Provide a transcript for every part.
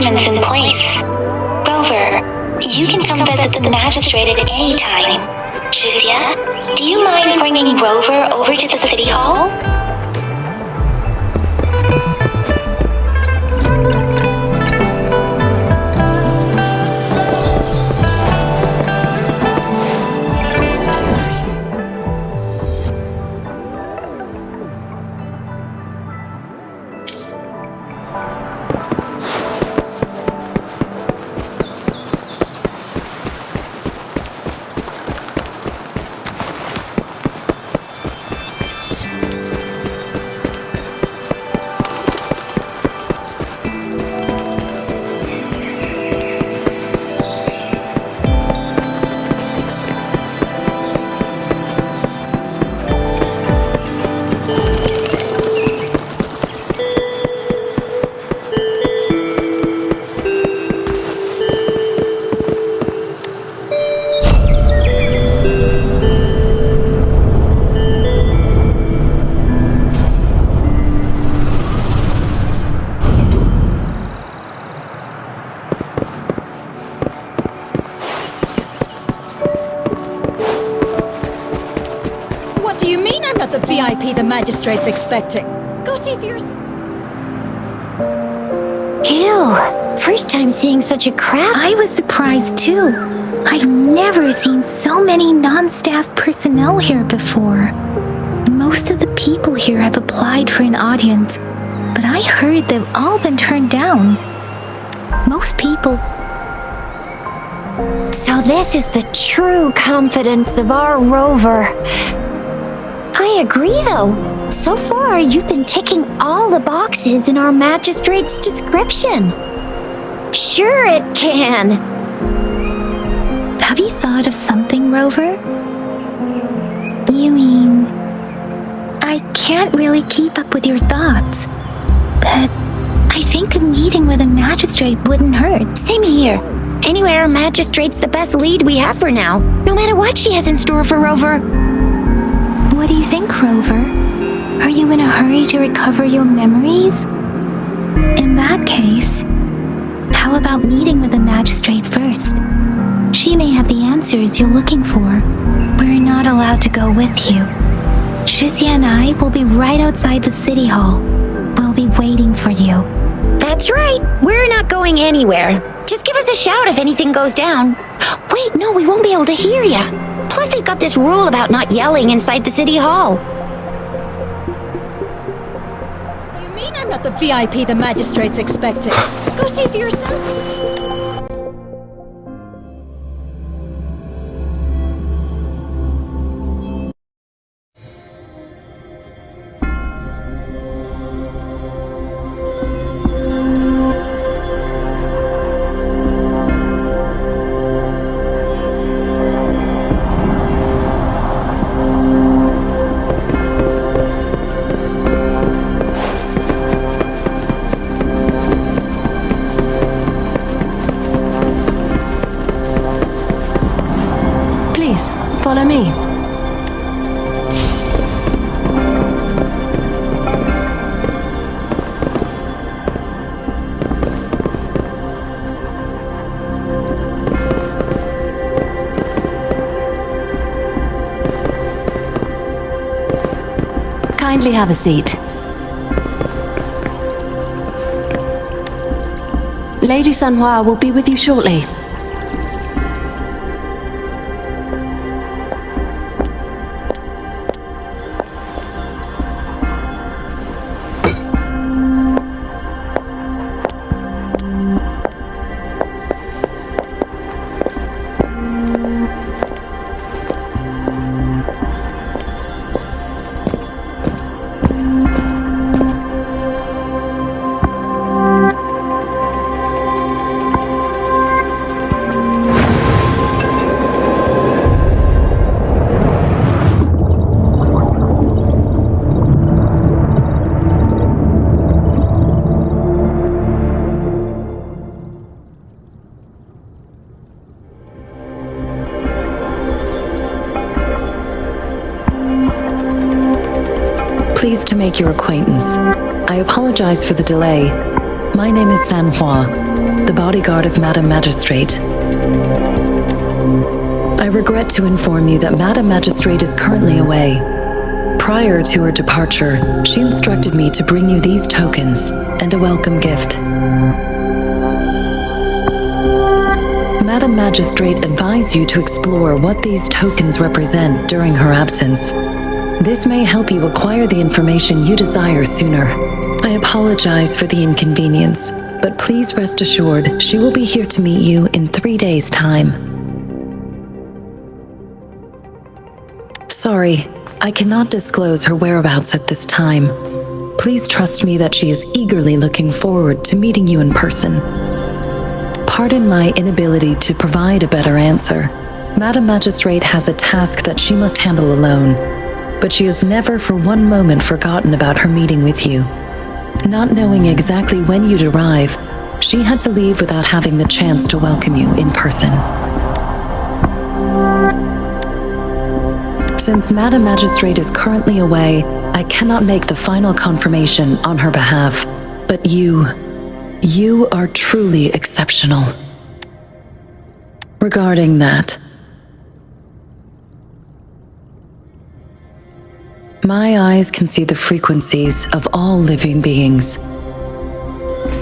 arrangements in place. Rover, you can come visit the magistrate at any time. Shizia, do you mind bringing Rover over to the city hall? The VIP the magistrate's expecting. Go see for yourself. Ew! First time seeing such a crowd. I was surprised too. I've never seen so many non-staff personnel here before. Most of the people here have applied for an audience, but I heard they've all been turned down. Most people... So this is the true confidence of our Rover. I agree, though. So far, you've been ticking all the boxes in our magistrate's description. Sure it can. Have you thought of something, Rover? You mean... I can't really keep up with your thoughts, but I think a meeting with a magistrate wouldn't hurt. Same here. Anyway, our magistrate's the best lead we have for now, no matter what she has in store for Rover. What do you think, Rover? Are you in a hurry to recover your memories? In that case, how about meeting with the magistrate first? She may have the answers you're looking for. We're not allowed to go with you. Shizia and I will be right outside the city hall. We'll be waiting for you. That's right. We're not going anywhere. Just give us a shout if anything goes down. Wait, no, we won't be able to hear ya. Plus, they've got this rule about not yelling inside the city hall. Do you mean I'm not the VIP the magistrate's expecting? Go see for yourself. Follow me. Kindly have a seat. Lady Sanhua will be with you shortly. Pleased to make your acquaintance. I apologize for the delay. My name is Sanhua. the bodyguard of Madam Magistrate. I regret to inform you that Madam Magistrate is currently away. Prior to her departure, she instructed me to bring you these tokens and a welcome gift. Madam Magistrate advised you to explore what these tokens represent during her absence. This may help you acquire the information you desire sooner. I apologize for the inconvenience, but please rest assured she will be here to meet you in 3 days' time. Sorry, I cannot disclose her whereabouts at this time. Please trust me that she is eagerly looking forward to meeting you in person. Pardon my inability to provide a better answer. Madam Magistrate has a task that she must handle alone, but she has never for one moment forgotten about her meeting with you. Not knowing exactly when you'd arrive, she had to leave without having the chance to welcome you in person. Since Madam Magistrate is currently away, I cannot make the final confirmation on her behalf, but you are truly exceptional. Regarding that, my eyes can see the frequencies of all living beings.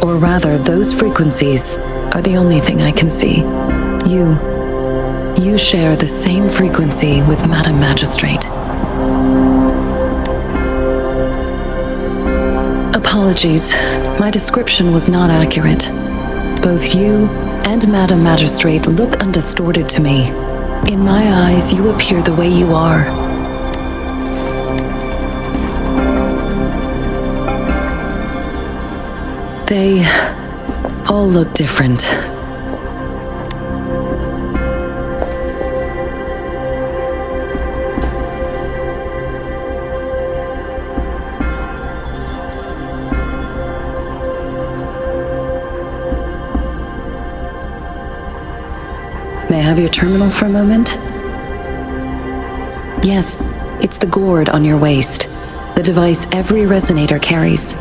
Or rather, those frequencies are the only thing I can see. You share the same frequency with Madam Magistrate. Apologies, my description was not accurate. Both you and Madam Magistrate look undistorted to me. In my eyes, you appear the way you are. They all look different. May I have your terminal for a moment? Yes, it's the gourd on your waist, the device every resonator carries.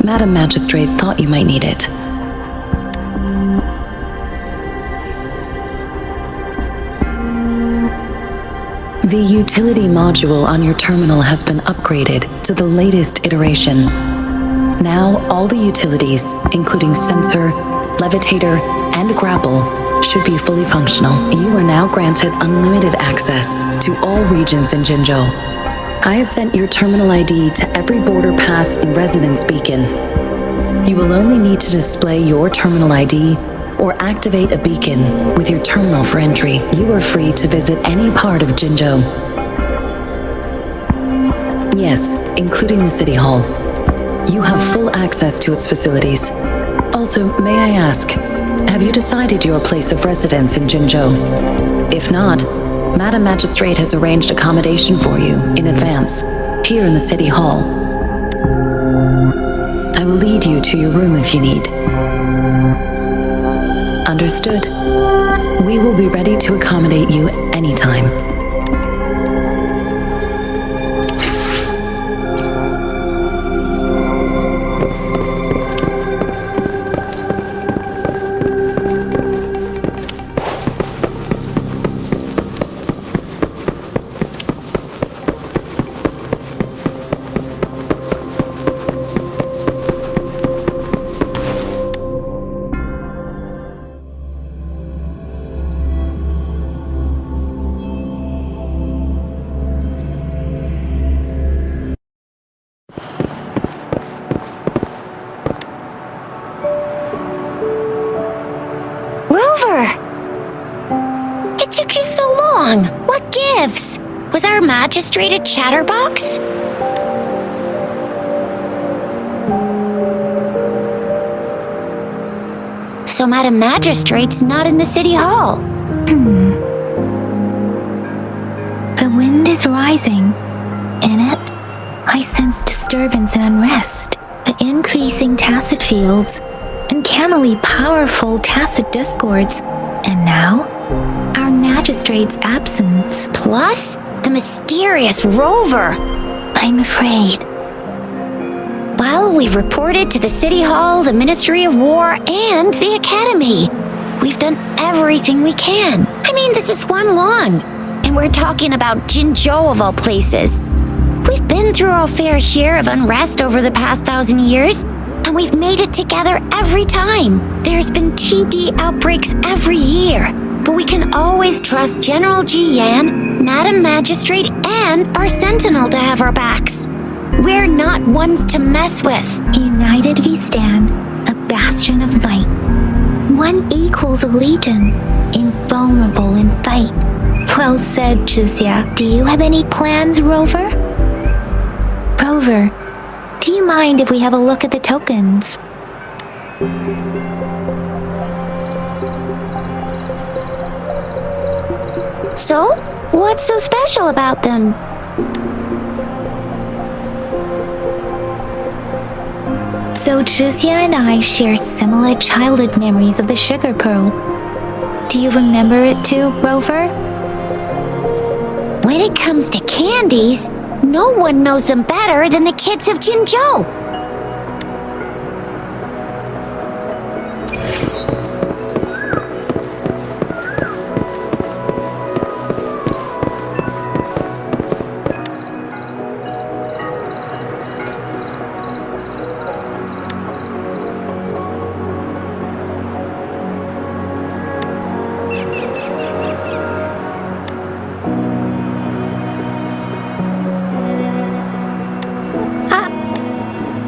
Madam Magistrate thought you might need it. The utility module on your terminal has been upgraded to the latest iteration. Now, all the utilities, including sensor, levitator, and grapple, should be fully functional. You are now granted unlimited access to all regions in Jinzhou. I have sent your terminal ID to every border pass and residence beacon. You will only need to display your terminal ID or activate a beacon with your terminal for entry. You are free to visit any part of Jinzhou. Yes, including the City Hall. You have full access to its facilities. Also, may I ask, have you decided your place of residence in Jinzhou? If not, Madam Magistrate has arranged accommodation for you in advance, here in the City Hall. I will lead you to your room if you need. Understood. We will be ready to accommodate you anytime. It took you so long. What gives? Was our magistrate a chatterbox? So Madam Magistrate's not in the City Hall. The wind is rising. In it, I sense disturbance and unrest. The increasing tacit fields, uncannily powerful tacit discords, and now, our magistrate's absence. Plus, the mysterious rover. I'm afraid. Well, we've reported to the City Hall, the Ministry of War, and the Academy. We've done everything we can. I mean, this is one long. And we're talking about Jinzhou of all places. We've been through our fair share of unrest over the past 1,000 years, and we've made it together every time. There's been TD outbreaks every year, but we can always trust General Ji Yan, Madam Magistrate, and our Sentinel to have our backs. We're not ones to mess with. United we stand, a bastion of might. One equals a legion, invulnerable in fight. Well said, Jizya. Do you have any plans, Rover? Rover, do you mind if we have a look at the tokens? So, what's so special about them? So Jizya and I share similar childhood memories of the sugar pearl. Do you remember it too, Rover? When it comes to candies, no one knows them better than the kids of Jinzhou.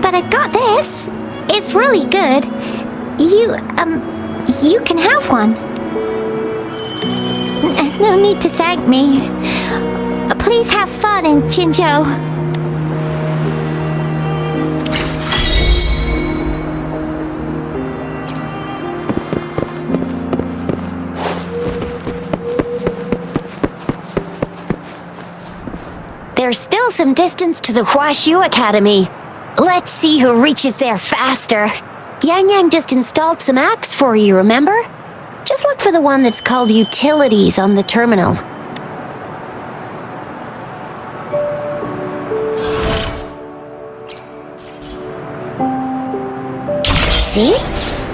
But I got this. It's really good. You can have one. No need to thank me. Please have fun in Jinzhou. There's still some distance to the Huaxiu Academy. Let's see who reaches there faster. Yang Yang just installed some apps for you, remember? Just look for the one that's called Utilities on the terminal. See?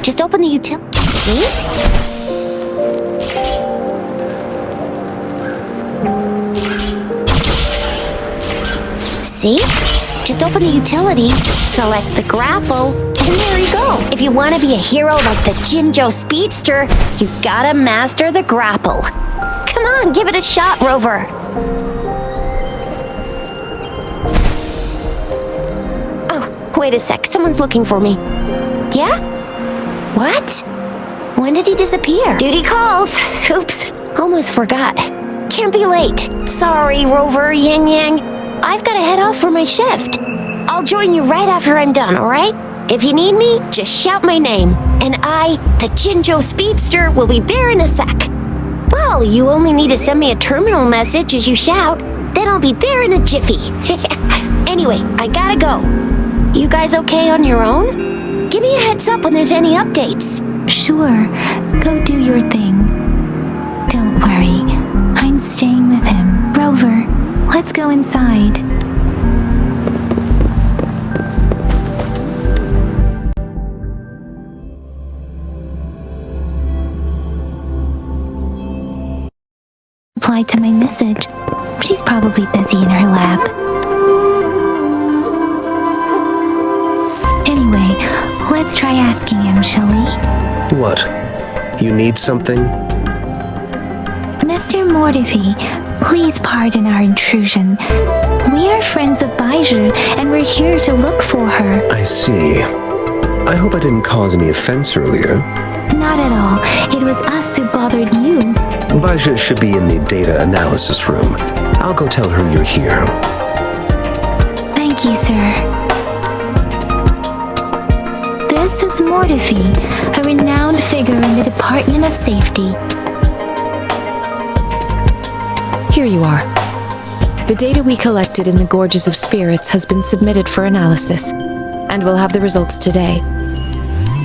Just open the See? See? Just open the utilities, select the grapple, and there you go. If you want to be a hero like the Jinzhou Speedster, you gotta master the grapple. Come on, give it a shot, Rover. Oh, wait a sec, someone's looking for me. Yeah? What? When did he disappear? Duty calls. Oops, almost forgot. Can't be late. Sorry, Rover, Yang Yang. I've got to head off for my shift. I'll join you right after I'm done, alright? If you need me, just shout my name. And I, the Jinzhou Speedster, will be there in a sec. Well, you only need to send me a terminal message as you shout. Then I'll be there in a jiffy. Anyway, I gotta go. You guys okay on your own? Give me a heads up when there's any updates. Sure, go do your thing. Don't worry, I'm staying with him. Rover, let's go inside. Replied to my message. She's probably busy in her lab. Anyway, let's try asking him, shall we? What? You need something? Mr. Mortifi, please pardon our intrusion. We are friends of Baizhi, and we're here to look for her. I see. I hope I didn't cause any offense earlier. Not at all. It was us who bothered you. Baizhi should be in the data analysis room. I'll go tell her you're here. Thank you, sir. This is Mortifi, a renowned figure in the Department of Safety. Here you are. The data we collected in the Gorges of Spirits has been submitted for analysis, and we'll have the results today.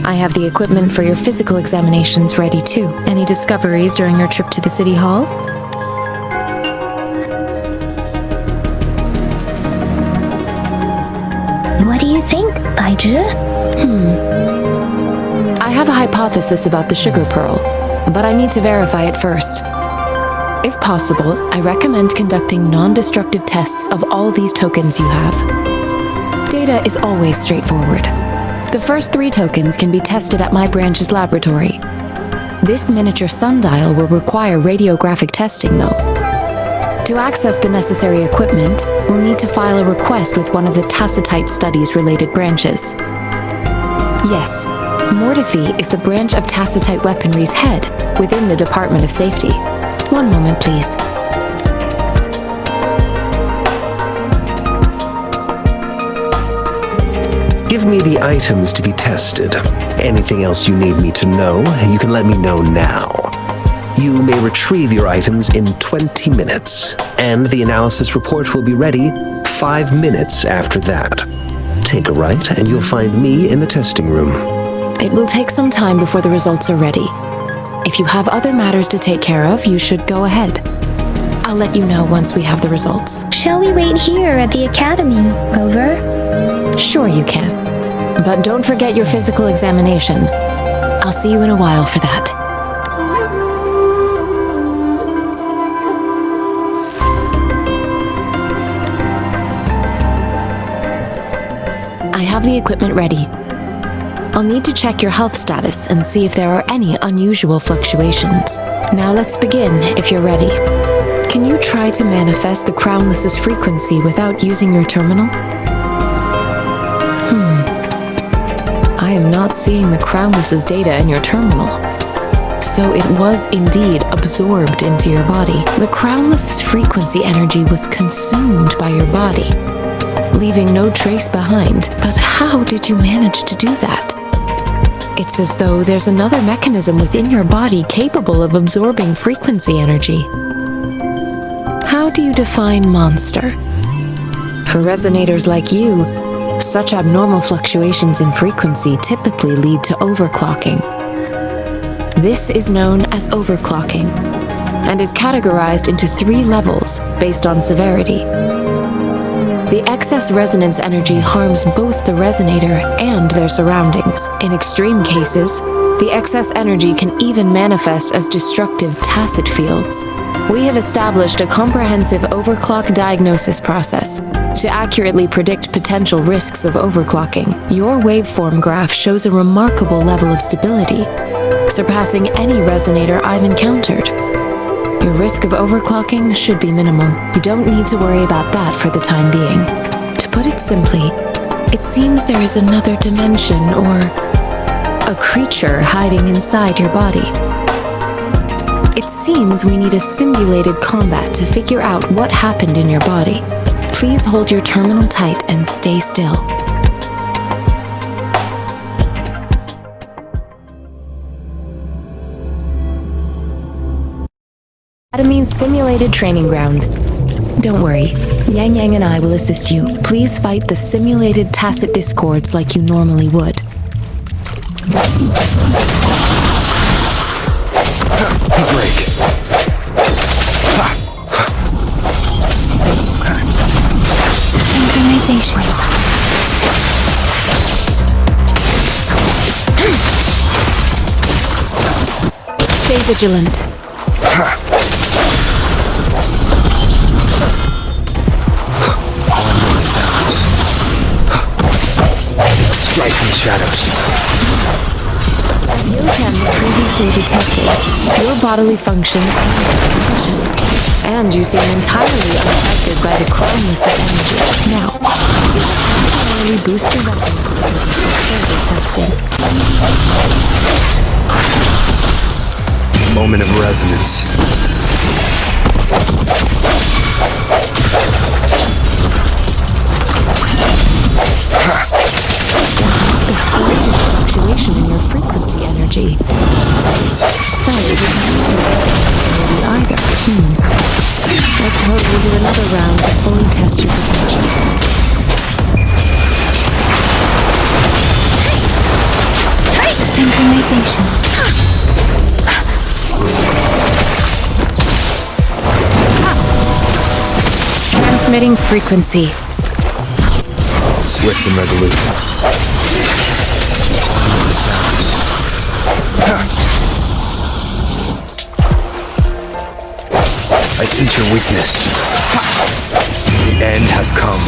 I have the equipment for your physical examinations ready too. Any discoveries during your trip to the City Hall? What do you think, Baizhi? I have a hypothesis about the sugar pearl, but I need to verify it first. If possible, I recommend conducting non-destructive tests of all these tokens you have. Data is always straightforward. The first 3 tokens can be tested at my branch's laboratory. This miniature sundial will require radiographic testing, though. To access the necessary equipment, we'll need to file a request with one of the Tacitite Studies-related branches. Yes, Mortifi is the branch of Tacitite Weaponry's head within the Department of Safety. One moment, please. Give me the items to be tested. Anything else you need me to know, you can let me know now. You may retrieve your items in 20 minutes, and the analysis report will be ready 5 minutes after that. Take a right, and you'll find me in the testing room. It will take some time before the results are ready. If you have other matters to take care of, you should go ahead. I'll let you know once we have the results. Shall we wait here at the academy, Rover? Sure you can. But don't forget your physical examination. I'll see you in a while for that. I have the equipment ready. I'll need to check your health status and see if there are any unusual fluctuations. Now let's begin, if you're ready. Can you try to manifest the Crownless's frequency without using your terminal? I am not seeing the Crownless's data in your terminal. So it was indeed absorbed into your body. The Crownless's frequency energy was consumed by your body, leaving no trace behind. But how did you manage to do that? It's as though there's another mechanism within your body capable of absorbing frequency energy. How do you define monster? For resonators like you, such abnormal fluctuations in frequency typically lead to overclocking. This is known as overclocking, and is categorized into 3 levels based on severity. The excess resonance energy harms both the resonator and their surroundings. In extreme cases, the excess energy can even manifest as destructive tacit fields. We have established a comprehensive overclock diagnosis process to accurately predict potential risks of overclocking. Your waveform graph shows a remarkable level of stability, surpassing any resonator I've encountered. Your risk of overclocking should be minimal. You don't need to worry about that for the time being. To put it simply, it seems there is another dimension or a creature hiding inside your body. It seems we need a simulated combat to figure out what happened in your body. Please hold your terminal tight and stay still. Academy's simulated training ground. Don't worry, Yang Yang and I will assist you. Please fight the simulated tacit discords like you normally would. Break. Synchronization. Stay vigilant. Strike from the shadows. As Yotam previously detected, your bodily functions are under condition, and you seem entirely unaffected by the Crownless's energy. Now, we will temporarily boost your resonance for further testing. Moment of resonance. The slightest fluctuation in your frequency energy. So it is not either. I suppose we'll do another round to fully test your potential. Synchronization. Transmitting frequency. Swift and resolute. The sounds. I sense your weakness. The end has come.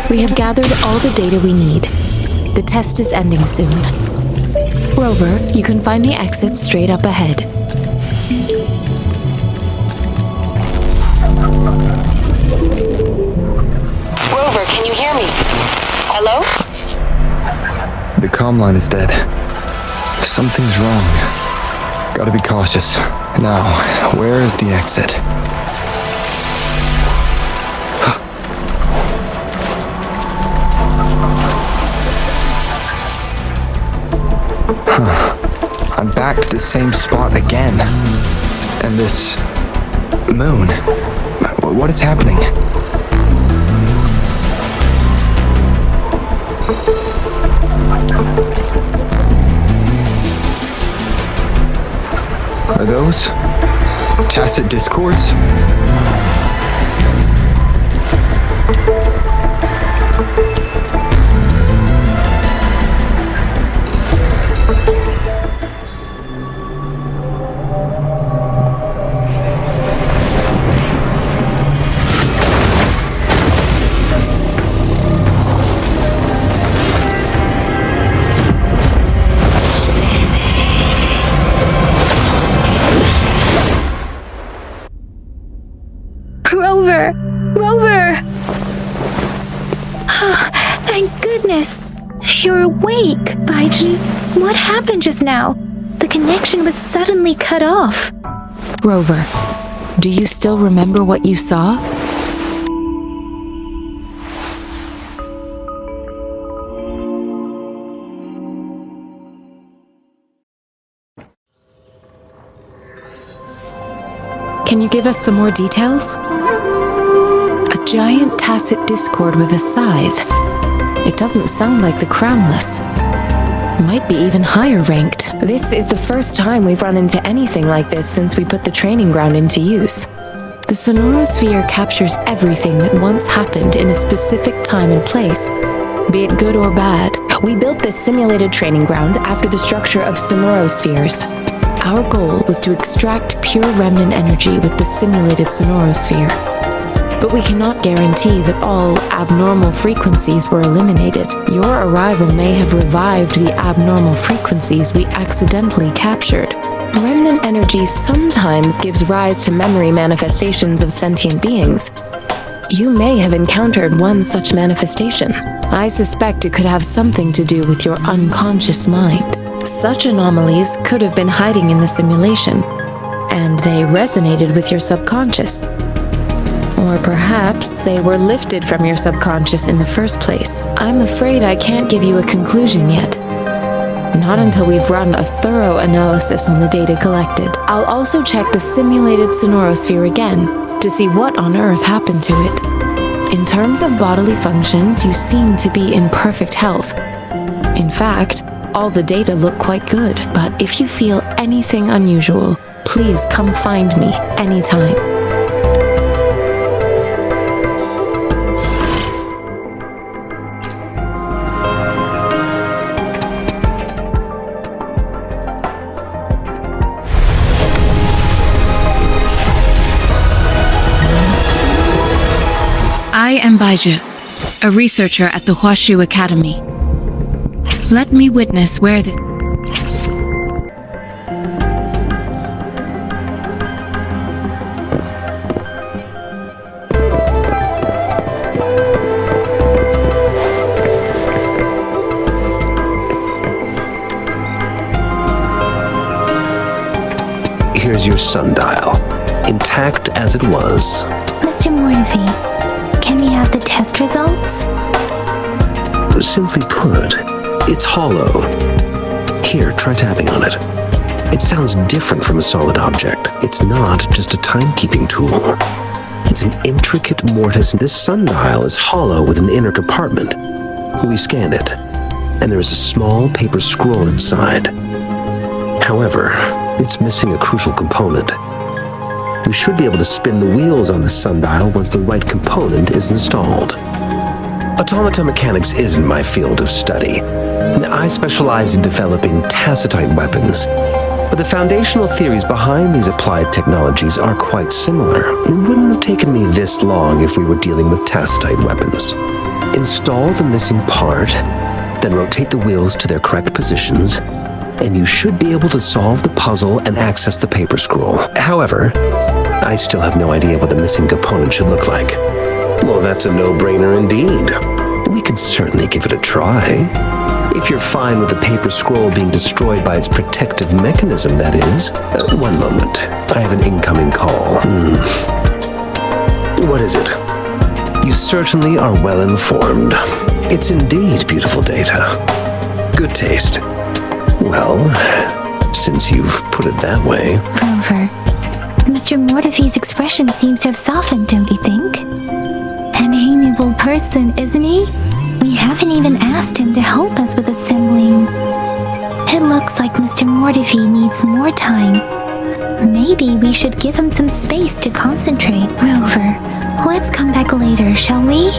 We have gathered all the data we need. The test is ending soon. Rover, you can find the exit straight up ahead. Rover, can you hear me? Hello? The comm line is dead. Something's wrong. Gotta be cautious. Now, where is the exit? I'm back to the same spot again. And this moon. What is happening? Are those tacit discords? Rover! Thank goodness! You're awake, Baiji. What happened just now? The connection was suddenly cut off. Rover, do you still remember what you saw? Can you give us some more details? A giant tacit discord with a scythe. It doesn't sound like the Crownless. Might be even higher ranked. This is the first time we've run into anything like this since we put the training ground into use. The Sonorosphere captures everything that once happened in a specific time and place, be it good or bad. We built this simulated training ground after the structure of Sonorospheres. Our goal was to extract pure remnant energy with the simulated Sonorosphere. But we cannot guarantee that all abnormal frequencies were eliminated. Your arrival may have revived the abnormal frequencies we accidentally captured. Remnant energy sometimes gives rise to memory manifestations of sentient beings. You may have encountered one such manifestation. I suspect it could have something to do with your unconscious mind. Such anomalies could have been hiding in the simulation, and they resonated with your subconscious. Or perhaps they were lifted from your subconscious in the first place. I'm afraid I can't give you a conclusion yet. Not until we've run a thorough analysis on the data collected. I'll also check the simulated Sonorosphere again to see what on earth happened to it. In terms of bodily functions, you seem to be in perfect health. In fact, all the data look quite good, but if you feel anything unusual, please come find me anytime. I am Baiju, a researcher at the Huashu Academy. Let me witness where this... Here's your sundial, intact as it was. Mr. Mornifee, can we have the test results? Simply put, it's hollow. Here, try tapping on it. It sounds different from a solid object. It's not just a timekeeping tool. It's an intricate mortise. This sundial is hollow with an inner compartment. We scanned it, and there is a small paper scroll inside. However, it's missing a crucial component. We should be able to spin the wheels on the sundial once the right component is installed. Automata mechanics isn't my field of study. I specialize in developing tacitite weapons, but the foundational theories behind these applied technologies are quite similar. It wouldn't have taken me this long if we were dealing with tacitite weapons. Install the missing part, then rotate the wheels to their correct positions, and you should be able to solve the puzzle and access the paper scroll. However, I still have no idea what the missing component should look like. Well, that's a no-brainer indeed. We could certainly give it a try. If you're fine with the paper scroll being destroyed by its protective mechanism, that is. One moment. I have an incoming call. What is it? You certainly are well informed. It's indeed beautiful data. Good taste. Well, since you've put it that way... Rover, Mr. Mortefi's expression seems to have softened, don't you think? An amiable person, isn't he? We haven't even asked him to help us with assembling. It looks like Mr. Mortefi needs more time. Maybe we should give him some space to concentrate. Rover, let's come back later, shall we?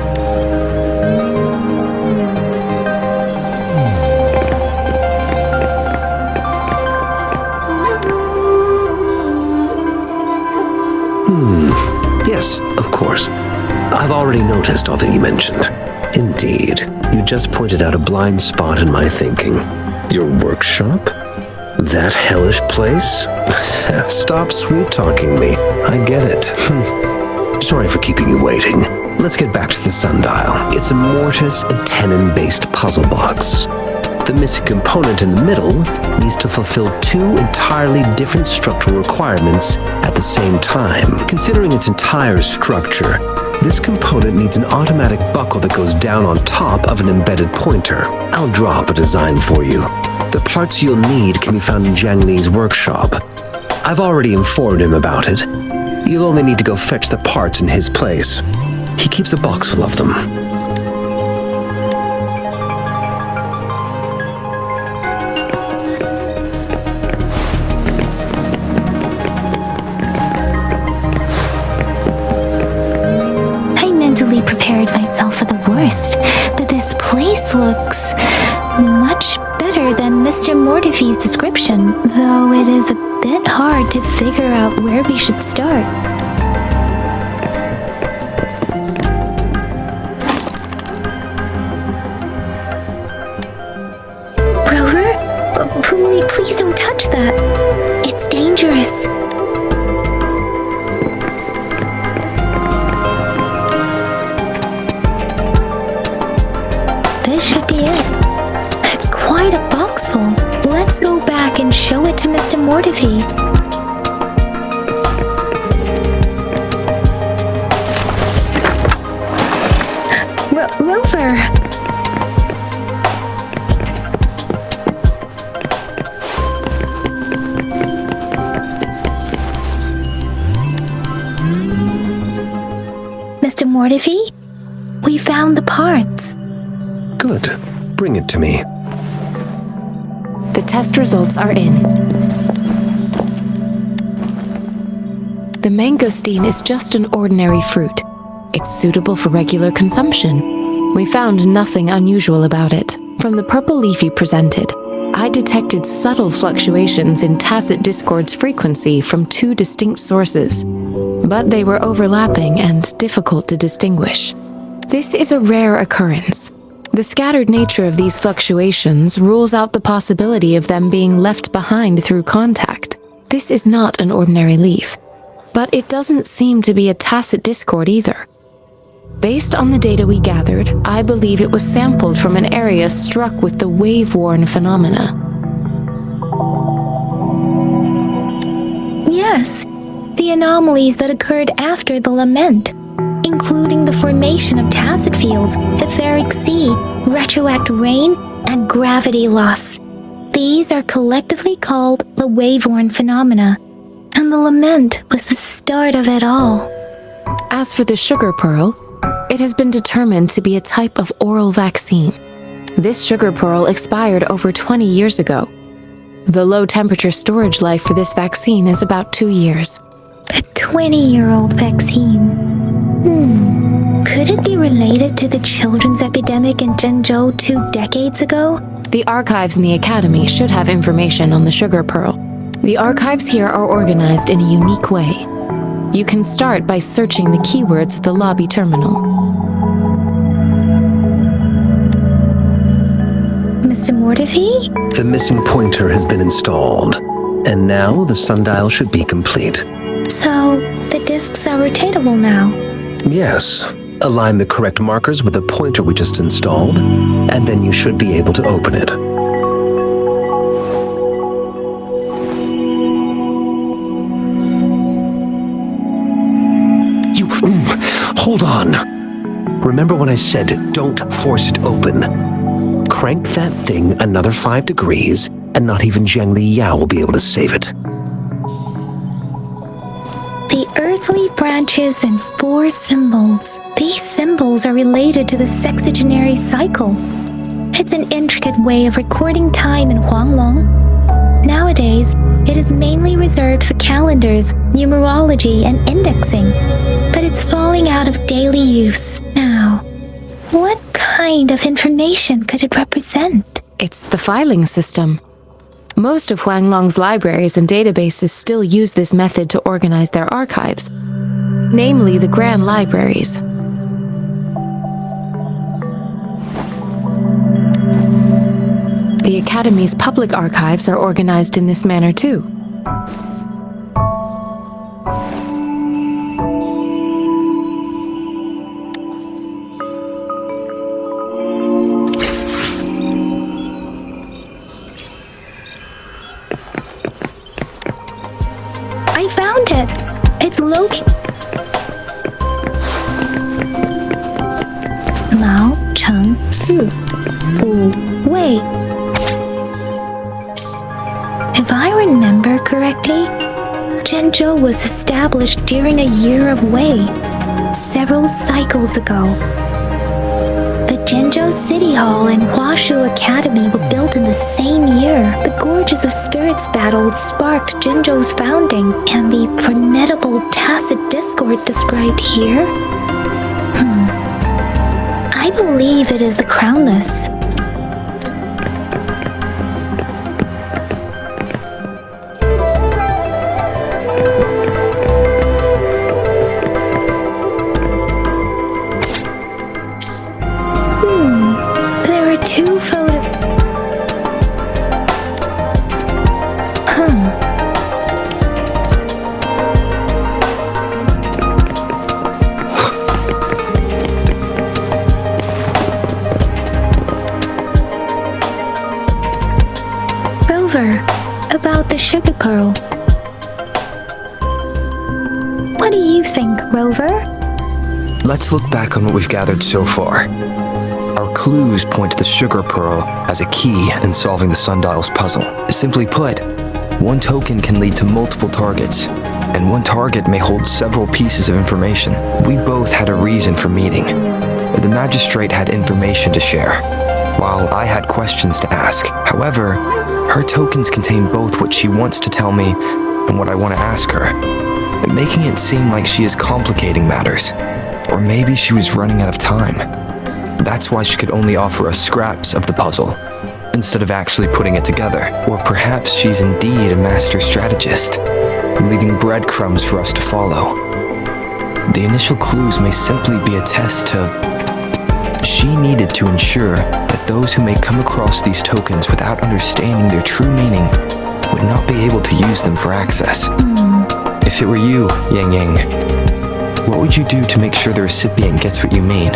Yes, of course. I've already noticed all that you mentioned. Indeed, you just pointed out a blind spot in my thinking. Your workshop? That hellish place? Stop sweet-talking me. I get it. Sorry for keeping you waiting. Let's get back to the sundial. It's a mortise and tenon-based puzzle box. The missing component in the middle needs to fulfill two entirely different structural requirements at the same time. Considering its entire structure, this component needs an automatic buckle that goes down on top of an embedded pointer. I'll draw up a design for you. The parts you'll need can be found in Jiang Li's workshop. I've already informed him about it. You'll only need to go fetch the parts in his place. He keeps a box full of them. Prepared myself for the worst, but this place looks much better than Mr. Mortefi's description, though it is a bit hard to figure out where we should start. Rover? Please don't touch that. It's dangerous. This should be it. It's quite a box full. Let's go back and show it to Mr. Mortefi. Rover! Mr. Mortefi? We found the parts. Good. Bring it to me. The test results are in. The mangosteen is just an ordinary fruit. It's suitable for regular consumption. We found nothing unusual about it. From the purple leaf you presented, I detected subtle fluctuations in tacit discord's frequency from two distinct sources, but they were overlapping and difficult to distinguish. This is a rare occurrence. The scattered nature of these fluctuations rules out the possibility of them being left behind through contact. This is not an ordinary leaf, but it doesn't seem to be a tacit discord either. Based on the data we gathered, I believe it was sampled from an area struck with the wave-worn phenomena. Yes, the anomalies that occurred after the lament, including the formation of tacit fields, etheric sea, retroact rain, and gravity loss. These are collectively called the wave-worn phenomena, and the lament was the start of it all. As for the sugar pearl, it has been determined to be a type of oral vaccine. This sugar pearl expired over 20 years ago. The low-temperature storage life for this vaccine is about 2 years. A 20-year-old vaccine. Could it be related to the children's epidemic in Zhenzhou 2 decades ago? The archives in the Academy should have information on the sugar pearl. The archives here are organized in a unique way. You can start by searching the keywords at the lobby terminal. Mr. Mortefi? The missing pointer has been installed, and now the sundial should be complete. So, the discs are rotatable now? Yes. Align the correct markers with the pointer we just installed, and then you should be able to open it. Hold on. Remember when I said don't force it open? Crank that thing another 5 degrees, and not even Zheng Li Yao will be able to save it. The earthly branches and 4 symbols. These symbols are related to the sexagenary cycle. It's an intricate way of recording time in Huanglong. Nowadays, it is mainly reserved for calendars, numerology, and indexing, but it's falling out of daily use now. What kind of information could it represent? It's the filing system. Most of Huanglong's libraries and databases still use this method to organize their archives, namely the Grand Libraries. The Academy's public archives are organized in this manner too. I found it! It's located. Mao Cheng Si Wu Wei. If I remember correctly, Zhenzhou was established during a year of Wei, several cycles ago. The Zhenzhou City Hall and Huashu Academy were built in the same year. The Gorges of Spirits battles sparked Zhenzhou's founding, and the formidable tacit discord described here? I believe it is the Crownless. There are 2 photos. Rover, about the sugar pearl. What do you think, Rover? Let's look back on what we've gathered so far. Our clues point to the sugar pearl as a key in solving the sundial's puzzle. Simply put, one token can lead to multiple targets, and one target may hold several pieces of information. We both had a reason for meeting. The magistrate had information to share, while I had questions to ask. However, her tokens contain both what she wants to tell me and what I want to ask her, making it seem like she is complicating matters. Or maybe she was running out of time. That's why she could only offer us scraps of the puzzle, instead of actually putting it together. Or perhaps she's indeed a master strategist, leaving breadcrumbs for us to follow. The initial clues may simply be a test to... She needed to ensure that those who may come across these tokens without understanding their true meaning would not be able to use them for access. If it were you, Yang Yang, what would you do to make sure the recipient gets what you mean?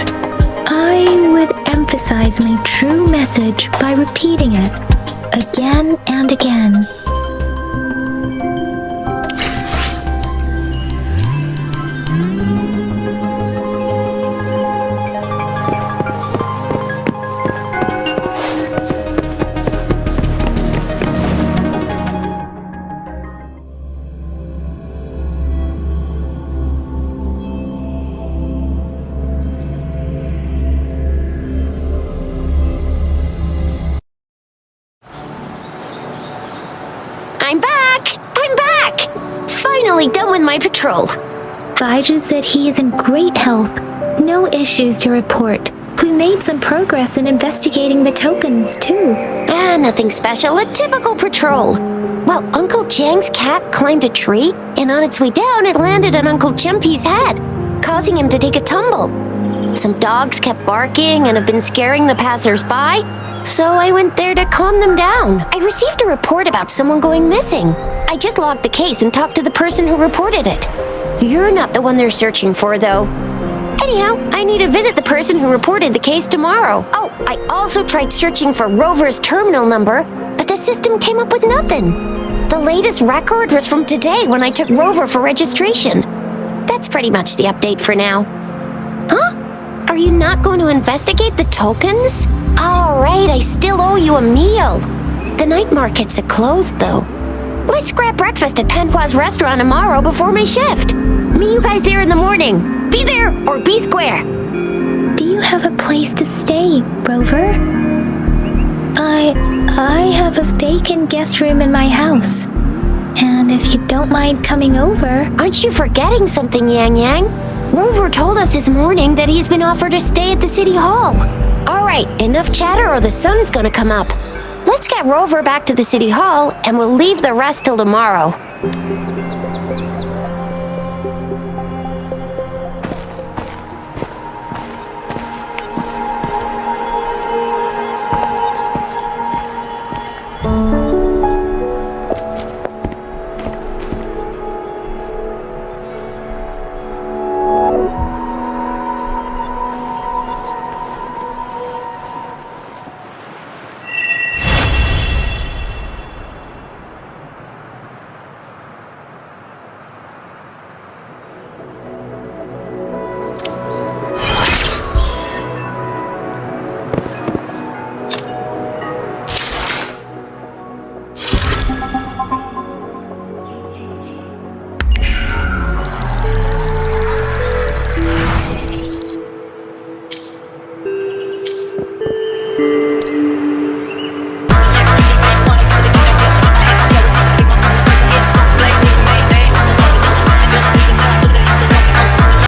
I would emphasize my true message by repeating it again and again. I'm back! I'm back! Finally done with my patrol. Baiju said he is in great health. No issues to report. We made some progress in investigating the tokens, too. Nothing special. A typical patrol. Well, Uncle Chang's cat climbed a tree, and on its way down, it landed on Uncle Chempi's head, causing him to take a tumble. Some dogs kept barking and have been scaring the passers-by, so I went there to calm them down. I received a report about someone going missing. I just logged the case and talked to the person who reported it. You're not the one they're searching for, though. Anyhow, I need to visit the person who reported the case tomorrow. Oh, I also tried searching for Rover's terminal number, but the system came up with nothing. The latest record was from today when I took Rover for registration. That's pretty much the update for now. Huh? Are you not going to investigate the tokens? All right, I still owe you a meal. The night markets are closed, though. Let's grab breakfast at Panhua's restaurant tomorrow before my shift. Meet you guys there in the morning. Be there or be square. Do you have a place to stay, Rover? I have a vacant guest room in my house. And if you don't mind coming over... Aren't you forgetting something, Yang Yang? Rover told us this morning that he's been offered a stay at the city hall. All right, enough chatter or the sun's gonna come up. Let's get Rover back to the city hall and we'll leave the rest till tomorrow.